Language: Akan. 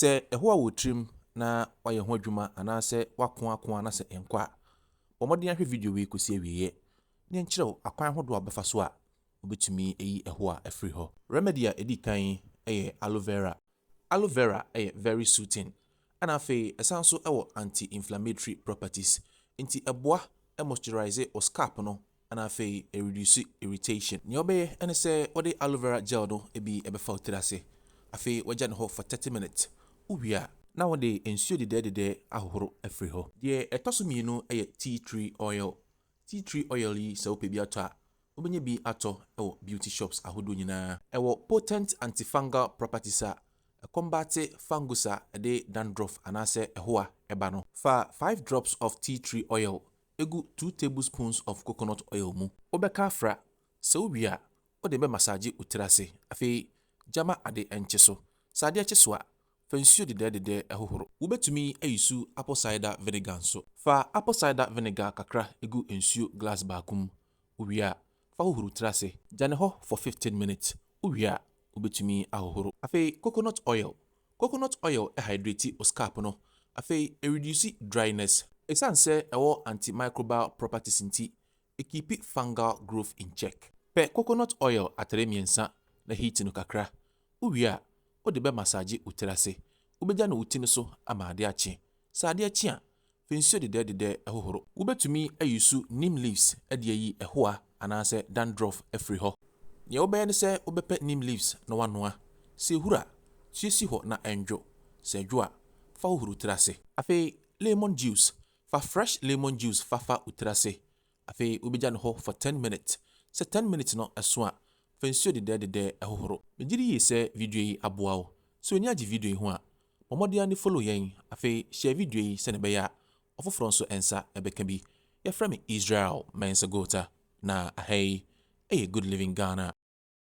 Se eho a wotrim na waye ho adwuma anase wako na se enkwa. Bomodi ahwe video we kosi awiye. Ne nkyerɛw akwan hodo abefa so a obetumi eyi eho a afiri ho. Remedy a edi kan aloe vera. Aloe vera very soothing. Ana afei esan so anti-inflammatory properties. Inti eboa moisturize o scalp no. Ana afei reduce irritation. Ne obeye ene se ode aloe vera gel no ebi ebefa utirase. Afei wagya ne ho for 30 minutes. Uwia na wode ensuo dede ahohoro afiri ho. De etoso mienu tea tree oil. Tea tree oil yi se ope bi ato a obenye bi ato beauty shops ahodo nyina. Potent antifungal properties a combat fungus a de dandruff anase ehoa eba no. Fa 5 drops of tea tree oil egu 2 tablespoons of coconut oil mu. Obeka fra se uwia ode be massage utirase. Afei jama ade enche so. Sa ade enche so a fensio dede ahohoro. Wobetumi ayisu apple cider vinegar nso. Fa apple cider vinegar kakra egu ensuo glass bakum. Uwia fa hohoro trase. Jane ho for 15 minutes. Uwia wobetumi ahohoro. Afei coconut oil. Coconut oil hydrate o scalp no. Afei reduce dryness. Esanse antimicrobial properties nti keep fungal growth in check. Pe coconut oil atere miensa na heat no kakra. Uwia ode be massage utirase. Ubeja no uti no so ama ade achi. Sa ade achi a fensio dede ahohoro. Ubetumi ayusu neem leaves ade ayi ehoa anase dandruff afiri ho. Ne obeye ne se obepe neem leaves na wanoa. Se hura tiesi ho na enjo. Se dwo a fa hohoro utirase. Afei lemon juice. Fa fresh lemon juice fafa utirase. Afei ubeja no ho for 10 minutes. Se 10 minutes no eso a fensio dede ahohoro. Mejiri yi se video yi aboa wo. So nya ji video yi ho a momodi ani follow yen. Afei share video yi se ne be ya ofoforo nso ensa ebeka bi. Ya fra me Israel mensa gota na ahai good living Ghana.